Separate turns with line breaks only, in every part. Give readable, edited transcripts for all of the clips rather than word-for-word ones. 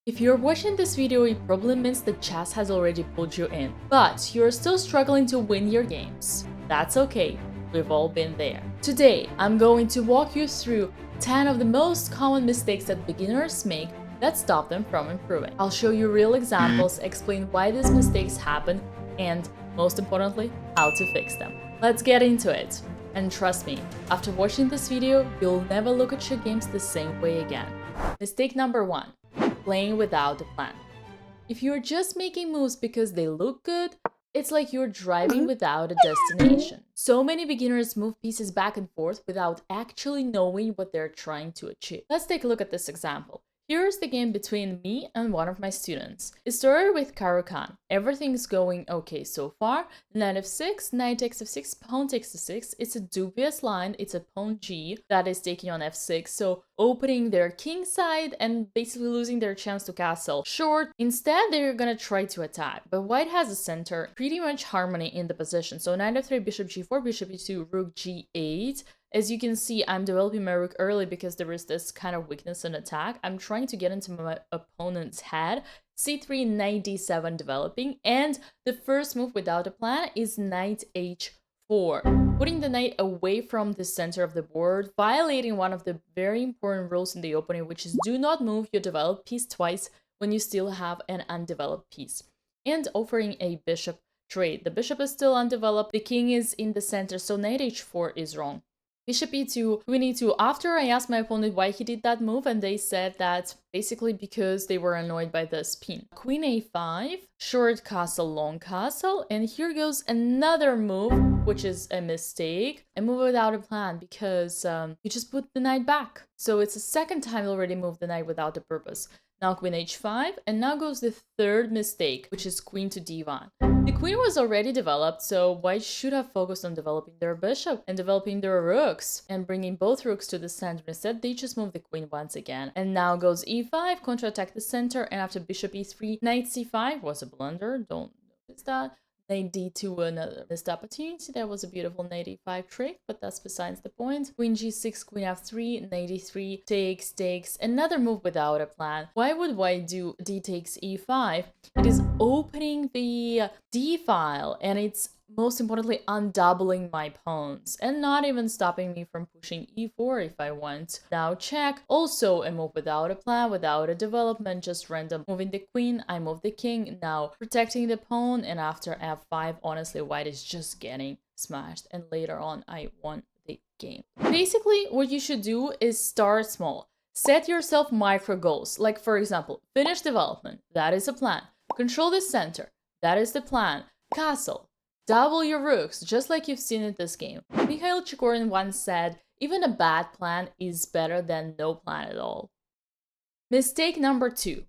If you're watching this video, it probably means that chess has already pulled you in, but you're still struggling to win your games. That's okay, we've all been there. Today, I'm going to walk you through 10 of the most common mistakes that beginners make that stop them from improving. I'll show you real examples, explain why these mistakes happen, and most importantly, how to fix them. Let's get into it. And trust me, after watching this video, you'll never look at your games the same way again. Mistake number 1. Playing without a plan. If you're just making moves because they look good, it's like you're driving without a destination. So many beginners move pieces back and forth without actually knowing what they're trying to achieve. Let's take a look at this example. Here's the game between me and one of my students. It started with Caro-Kann. Everything's going okay so far. Knight f6, knight takes f6, pawn takes f6. It's a dubious line. It's a pawn g that is taking on f6. So opening their king side and basically losing their chance to castle short. Instead, they're gonna try to attack. But white has a center, pretty much harmony in the position. So knight f3, bishop g4, bishop e2, rook g8. As you can see, I'm developing my rook early because there is this kind of weakness in attack. I'm trying to get into my opponent's head. c3, knight d7 developing, and the first move without a plan is knight h4. Putting the knight away from the center of the board, violating one of the very important rules in the opening, which is do not move your developed piece twice when you still have an undeveloped piece. And offering a bishop trade. The bishop is still undeveloped, the king is in the center, so knight h4 is wrong. Bishop e2, queen e2. After I asked my opponent why he did that move, and they said that basically because they were annoyed by the spin. Queen a5, short castle, long castle, and here goes another move, which is a mistake. A move without a plan because you just put the knight back. So it's the second time you already moved the knight without a purpose. Now queen h5, and now goes the third mistake, which is queen to d1. The queen was already developed, so white should have focused on developing their bishop and developing their rooks and bringing both rooks to the center. Instead, they just moved the queen once again. And now goes e5, counterattack the center, and after bishop e3, knight c5 was a blunder, don't notice that. Knight d2, another missed opportunity. That was a beautiful knight e5 trick, but that's besides the point. Queen g6, queen f3, knight e3, takes, another move without a plan. Why would white do d takes e5? It is opening the d file, and it's most importantly undoubling my pawns and not even stopping me from pushing e4 if I want. Now check, also a move without a plan, without a development, just random. Moving the queen, I move the king, now protecting the pawn, and after f5, honestly, white is just getting smashed, and later on I won the game. Basically, what you should do is start small. Set yourself micro goals, like for example, finish development, that is a plan. Control the center, that is the plan. Castle, double your rooks, just like you've seen in this game. Mikhail Chigorin once said, even a bad plan is better than no plan at all. Mistake number 2.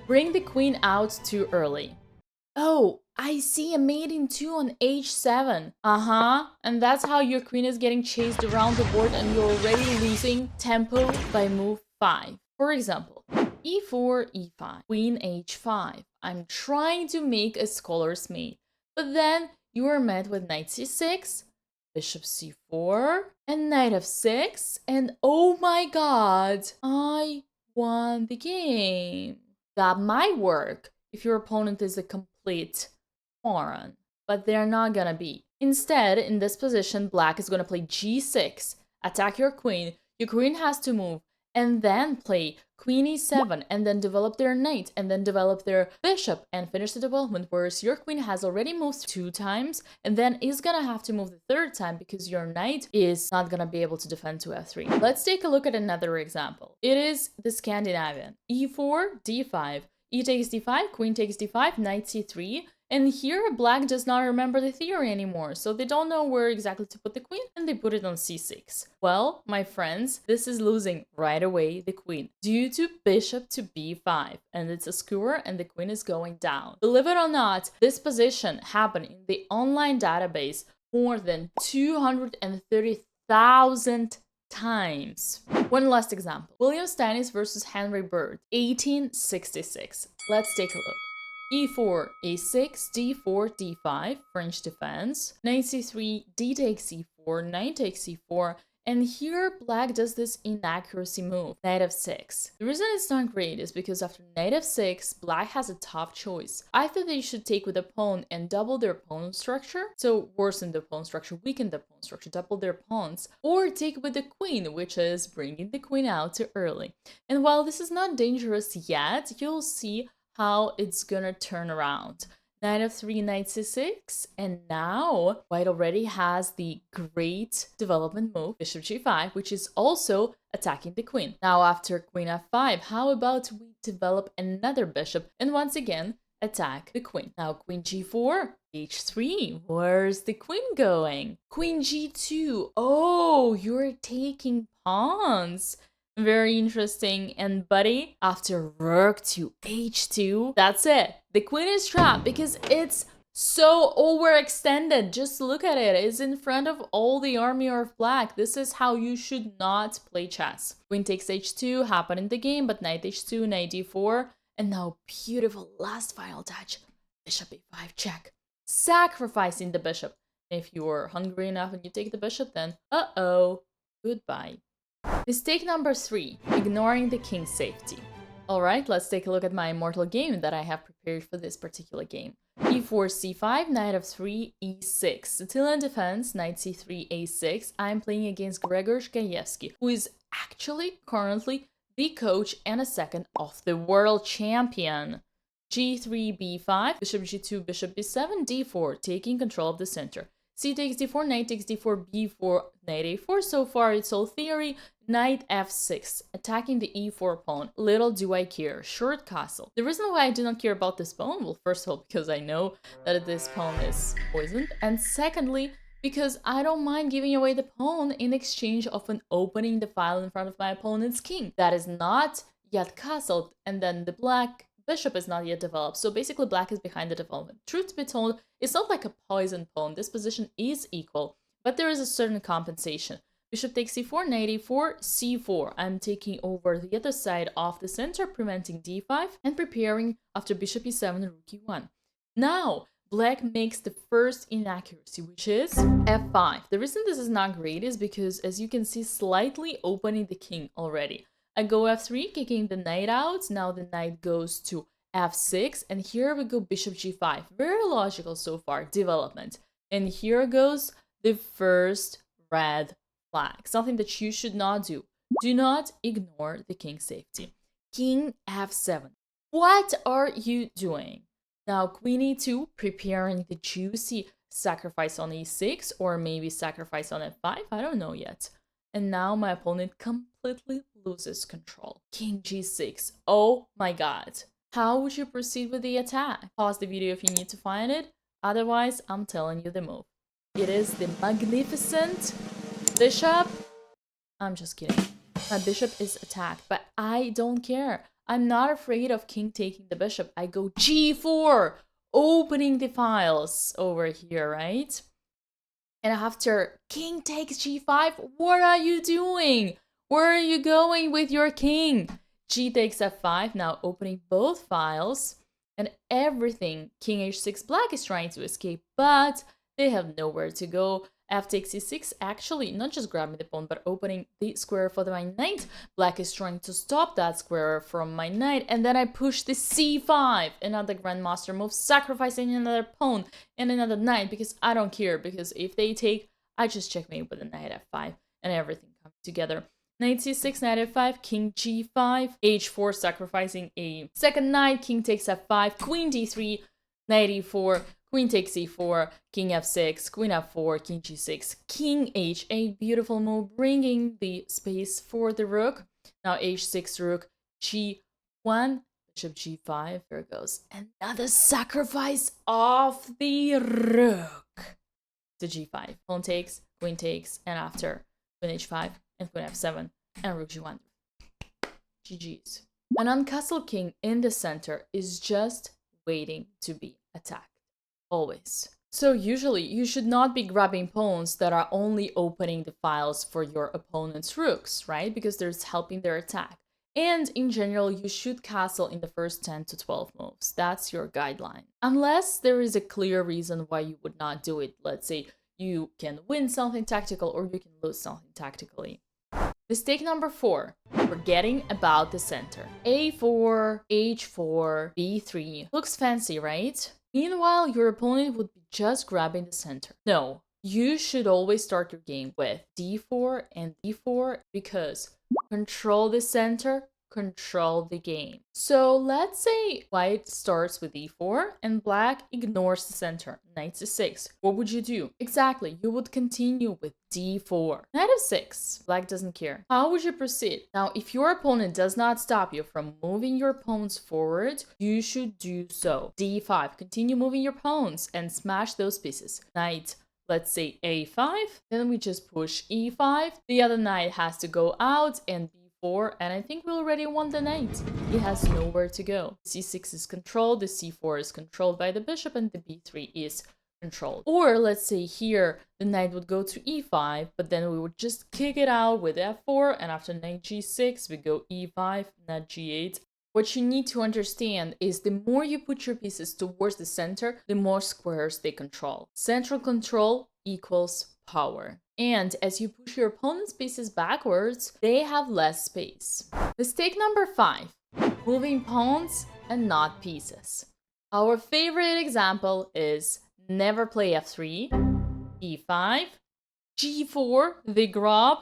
Bring the queen out too early. Oh, I see a mate in 2 on h7. And that's how your queen is getting chased around the board and you're already losing tempo by move 5. For example, e4, e5, queen h5. I'm trying to make a scholar's mate, but then you are met with knight c6, bishop c4, and knight f6, and oh my god, I won the game. That might work if your opponent is a complete moron, but they're not gonna be. Instead, in this position, black is gonna play g6, attack your queen has to move, and then play queen e7, and then develop their knight, and then develop their bishop, and finish the development, whereas your queen has already moved 2 times, and then is gonna have to move the 3rd time because your knight is not gonna be able to defend to f3. Let's take a look at another example. It is the Scandinavian. e4, d5, e takes d5, queen takes d5, knight c3, and here black does not remember the theory anymore, so they don't know where exactly to put the queen, and they put it on c6. Well, my friends, this is losing right away the queen due to bishop to b5, and it's a skewer and the queen is going down. Believe it or not, this position happened in the online database more than 230,000 times. One last example. William Stannis versus Henry Bird, 1866. Let's take a look. e4, a6, d4, d5, French defense, knight c3, d takes c4, knight takes c4, And here black does this inaccuracy move, knight f6. The reason it's not great is because after knight f6, black has a tough choice. Either they should take with a pawn and double their pawn structure, so worsen the pawn structure, weaken the pawn structure, double their pawns, or take with the queen, which is bringing the queen out too early. And while this is not dangerous yet, you'll see how it's gonna turn around. Knight f3, knight c6, and now white already has the great development move, bishop g5, which is also attacking the queen. Now after queen f5, how about we develop another bishop and once again attack the queen. Now queen g4, h3, where's the queen going? Queen g2, oh, you're taking pawns. Very interesting. And buddy, after rook to h2, that's it. The queen is trapped because it's so overextended. Just look at it. It's in front of all the army of black. This is how you should not play chess. Queen takes h2, happened in the game, but knight h2, knight d4. And now beautiful last final touch. Bishop a5 check. Sacrificing the bishop. If you're hungry enough and you take the bishop, then goodbye. Mistake number 3, ignoring the king's safety. Alright, let's take a look at my immortal game that I have prepared for this particular game. e4, c5, knight f3, e6. Still in defense, knight c3, a6. I'm playing against Gregor Shkayevsky, who is actually currently the coach and a second of the world champion. g3, b5, bishop g2, bishop b7, d4, taking control of the center. C takes d4, knight takes d4, b4, knight a4. So far, it's all theory. Knight f6, attacking the e4 pawn. Little do I care. Short castle. The reason why I do not care about this pawn, well, first of all, because I know that this pawn is poisoned. And secondly, because I don't mind giving away the pawn in exchange of an opening the file in front of my opponent's king. That is not yet castled. And then the black bishop is not yet developed, so basically black is behind the development. Truth be told, it's not like a poison pawn. This position is equal, but there is a certain compensation. Bishop takes c4, knight a4, c4. I'm taking over the other side of the center, preventing d5, and preparing after bishop e7, rook e1. Now, black makes the first inaccuracy, which is f5. The reason this is not great is because, as you can see, slightly opening the king already. I go f3, kicking the knight out. Now the knight goes to f6, and here we go bishop g5. Very logical so far, development. And here goes the first red flag, something that you should not do. Do not ignore the king's safety. King f7. What are you doing? Now queen e2, preparing the juicy sacrifice on e6, or maybe sacrifice on f5, I don't know yet. And now my opponent completely loses control. King g6. Oh my god. How would you proceed with the attack? Pause the video if you need to find it. Otherwise, I'm telling you the move. It is the magnificent bishop. I'm just kidding. My bishop is attacked, but I don't care. I'm not afraid of king taking the bishop. I go g4, opening the files over here, right? And after king takes g5, what are you doing? Where are you going with your king? G takes f5, now opening both files. And everything, king h6, black is trying to escape, but they have nowhere to go. F takes e6, actually not just grabbing the pawn, but opening the square for my knight. Black is trying to stop that square from my knight, and then I push the c5, another grandmaster move, sacrificing another pawn and another knight, because I don't care, because if they take, I just checkmate with the knight f5, and everything comes together. Knight c6, knight f5, king g5, h4, sacrificing a second knight, king takes f5, queen d3, knight e4, queen takes e4, king f6, queen f4, king g6, king h8, beautiful move, bringing the space for the rook. Now h6 rook, g1, bishop g5, there goes another sacrifice of the rook to g5. Pawn takes, and after queen h5 and queen f7 and rook g1. GG's. An uncastled king in the center is just waiting to be attacked. Always. So usually you should not be grabbing pawns that are only opening the files for your opponent's rooks, right? Because there's helping their attack. And in general, you should castle in the first 10 to 12 moves. That's your guideline. Unless there is a clear reason why you would not do it. Let's say You can win something tactical or you can lose something tactically. Mistake number 4, forgetting about the center. A4, H4, B3. Looks fancy, right? Meanwhile, your opponent would be just grabbing the center. No, you should always start your game with D4 and D4 because control the center, control the game. So let's say white starts with e4 and black ignores the center, knight c6. What would you do? Exactly, you would continue with d4. Knight f6, black doesn't care. How would you proceed? Now, if your opponent does not stop you from moving your pawns forward, you should do so. d5, continue moving your pawns and smash those pieces. Knight, let's say a5, then we just push e5. The other knight has to go out and and I think we already won the knight. He has nowhere to go. c6 is controlled, the c4 is controlled by the bishop, and the b3 is controlled. Or let's say here the knight would go to e5, but then we would just kick it out with f4, and after knight g6 we go e5, knight g8. What you need to understand is the more you put your pieces towards the center, the more squares they control. Central control equals power. And as you push your opponent's pieces backwards, they have less space. Mistake number 5, moving pawns and not pieces. Our favorite example is never play f3, e5, g4, the grab,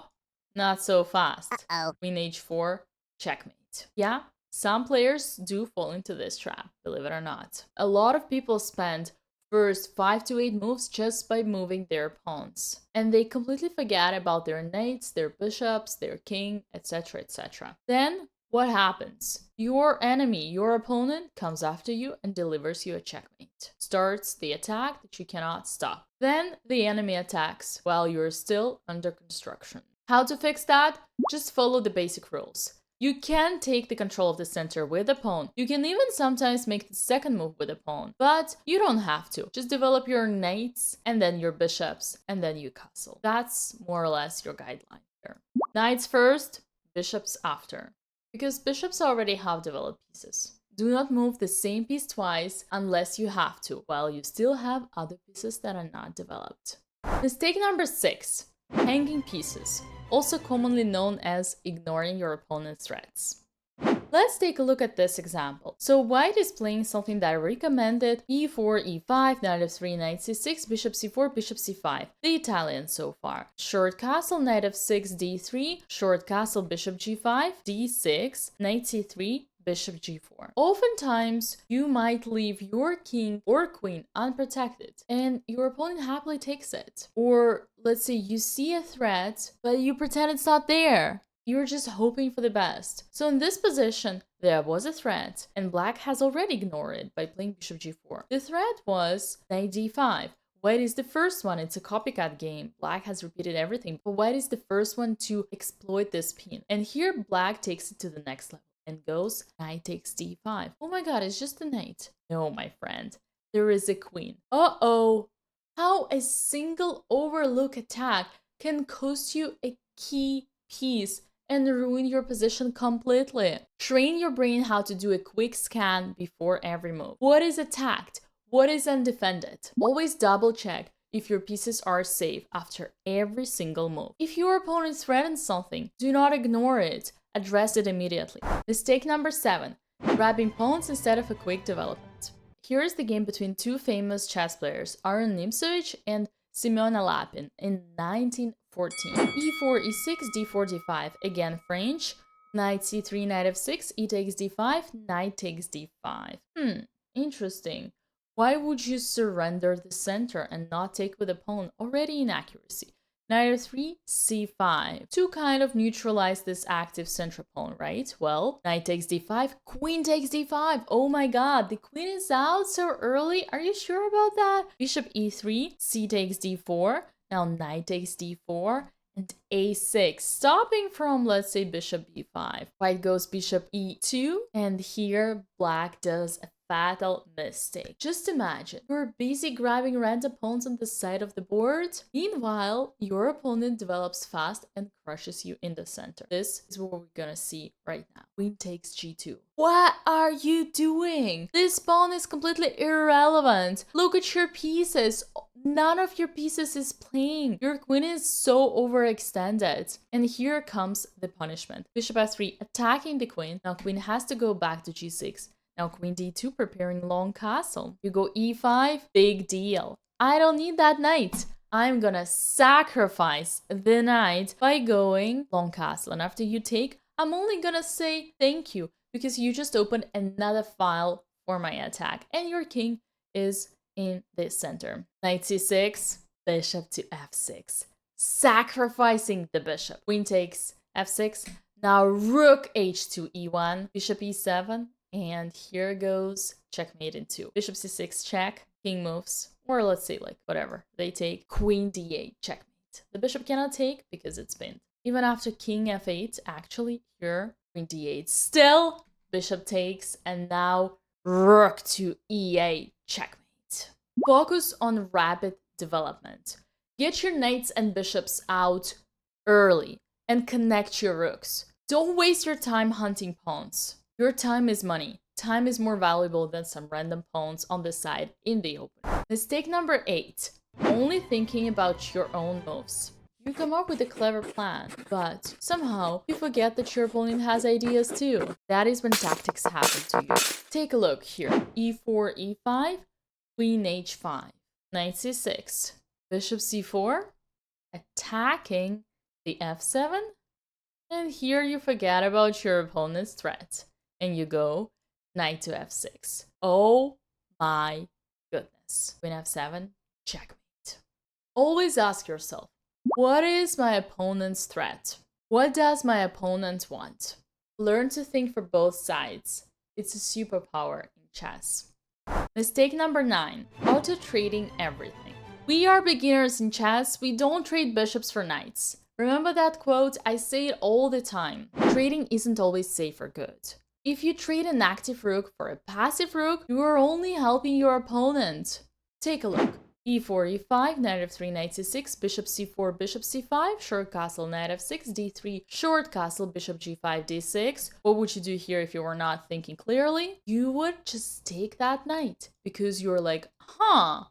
not so fast. Queen h4, checkmate. Yeah, some players do fall into this trap, believe it or not. A lot of people spend first 5 to 8 moves just by moving their pawns. And they completely forget about their knights, their bishops, their king, etc, etc. Then, what happens? Your enemy, your opponent, comes after you and delivers you a checkmate. Starts the attack that you cannot stop. Then, the enemy attacks while you're still under construction. How to fix that? Just follow the basic rules. You can take the control of the center with a pawn. You can even sometimes make the second move with a pawn, but you don't have to. Just develop your knights and then your bishops and then you castle. That's more or less your guideline here. Knights first, bishops after. Because bishops already have developed pieces. Do not move the same piece twice unless you have to, while you still have other pieces that are not developed. Mistake number 6, hanging pieces. Also commonly known as ignoring your opponent's threats. Let's take a look at this example. So white is playing something that I recommended, e4, e5, knight f3, knight c6, bishop c4, bishop c5. The Italian so far. Short castle, knight f6, d3, short castle, bishop g5, d6, knight c3, bishop g4. Oftentimes, you might leave your king or queen unprotected and your opponent happily takes it. Or let's say you see a threat, but you pretend it's not there. You're just hoping for the best. So in this position, there was a threat and black has already ignored it by playing bishop g4. The threat was knight d5. White is the first one, it's a copycat game. Black has repeated everything, but white is the first one to exploit this pin. And here black takes it to the next level and goes knight takes d5. Oh my god, it's just a knight. No, my friend, there is a queen. Uh-oh. How a single overlook attack can cost you a key piece and ruin your position completely. Train your brain how to do a quick scan before every move. What is attacked? What is undefended? Always double check if your pieces are safe after every single move. If your opponent threatens something, do not ignore it. Address it immediately. Mistake number 7, grabbing pawns instead of a quick development. Here is the game between two famous chess players, Aaron Nimzowitsch and Semyon Alapin in 1914. e4, e6, d4, d5. Again French. Knight c3, knight f6, e takes d5, knight takes d5. Interesting. Why would you surrender the center and not take with a pawn? Already inaccuracy. Knight f3, c5. To kind of neutralize this active central pawn, right? Well, knight takes d5, queen takes d5. Oh my god, the queen is out so early. Are you sure about that? Bishop e3, c takes d4. Now knight takes d4 and a6. Stopping from, let's say, bishop b5. White goes bishop e2. And here, black does a fatal mistake. Just imagine, you're busy grabbing random pawns on the side of the board. Meanwhile, your opponent develops fast and crushes you in the center. This is what we're gonna see right now. Queen takes g2. What are you doing? This pawn is completely irrelevant. Look at your pieces. None of your pieces is playing. Your queen is so overextended. And here comes the punishment. Bishop f3 attacking the queen. Now queen has to go back to g6. Now queen d2 preparing long castle. You go e5, big deal. I don't need that knight. I'm gonna sacrifice the knight by going long castle. And after you take, I'm only gonna say thank you because you just opened another file for my attack. And your king is in this center. Knight c6, bishop to f6. Sacrificing the bishop. Queen takes f6. Now rook h2 e1, bishop e7. And here goes checkmate in 2. Bishop c6 check, king moves, or let's say like whatever. They take queen d8 checkmate. The bishop cannot take because it's pinned. Even after king f8, actually here, queen d8 still, bishop takes, and now rook to e8 checkmate. Focus on rapid development. Get your knights and bishops out early and connect your rooks. Don't waste your time hunting pawns. Your time is money. Time is more valuable than some random pawns on the side in the open. Mistake number 8. Only thinking about your own moves. You come up with a clever plan, but somehow you forget that your opponent has ideas too. That is when tactics happen to you. Take a look here. e4, e5, queen h5, knight c6, bishop c4, attacking the f7, and here you forget about your opponent's threat, and you go knight to f6. Oh my goodness. Queen f7, checkmate. Always ask yourself, what is my opponent's threat? What does my opponent want? Learn to think for both sides. It's a superpower in chess. Mistake number 9. Auto-trading everything. We are beginners in chess. We don't trade bishops for knights. Remember that quote? I say it all the time. Trading isn't always safe or good. If you trade an active rook for a passive rook, you are only helping your opponent. Take a look. e4, e5, knight f3, knight c6, bishop c4, bishop c5, short castle, knight f6, d3, short castle, bishop g5, d6. What would you do here if you were not thinking clearly? You would just take that knight because you're like, huh,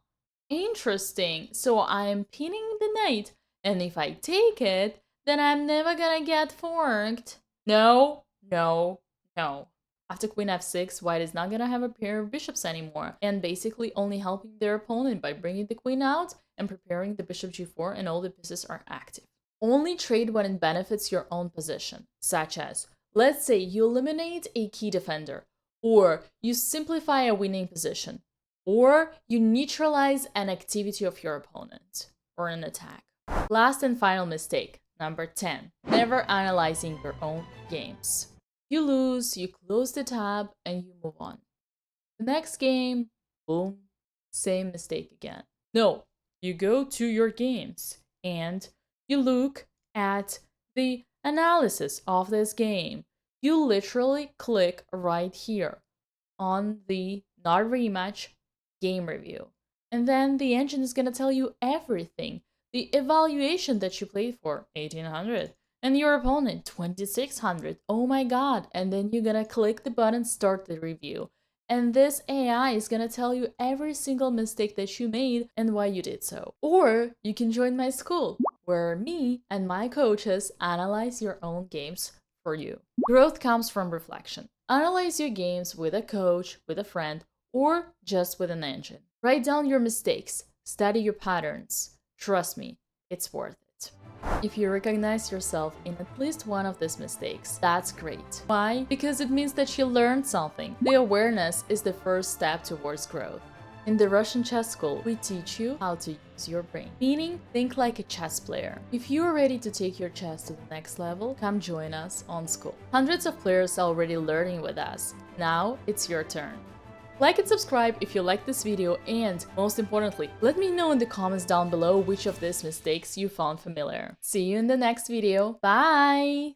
interesting. So I'm pinning the knight, and if I take it, then I'm never gonna get forked. No, no, no. After queen f6, white is not gonna have a pair of bishops anymore, and basically only helping their opponent by bringing the queen out and preparing the bishop g4, and all the pieces are active. Only trade when it benefits your own position, such as, let's say you eliminate a key defender, or you simplify a winning position, or you neutralize an activity of your opponent, or an attack. Last and final mistake, number 10. Never analyzing your own games. You lose, you close the tab, and you move on. The next game, boom, same mistake again. No, you go to your games and you look at the analysis of this game. You literally click right here on the not rematch game review. And then the engine is gonna tell you everything. The evaluation that you played for, 1800. And your opponent, 2600. Oh my god. And then you're gonna click the button, start the review. And this AI is gonna tell you every single mistake that you made and why you did so. Or you can join my school, where me and my coaches analyze your own games for you. Growth comes from reflection. Analyze your games with a coach, with a friend, or just with an engine. Write down your mistakes, study your patterns. Trust me, it's worth it. If you recognize yourself in at least one of these mistakes, that's great. Why? Because it means that you learned something. The awareness is the first step towards growth. In the Russian chess school, we teach you how to use your brain, meaning think like a chess player. If you are ready to take your chess to the next level, come join us on school. Hundreds of players are already learning with us. Now it's your turn. Like and subscribe if you liked this video, and most importantly, let me know in the comments down below which of these mistakes you found familiar. See you in the next video. Bye!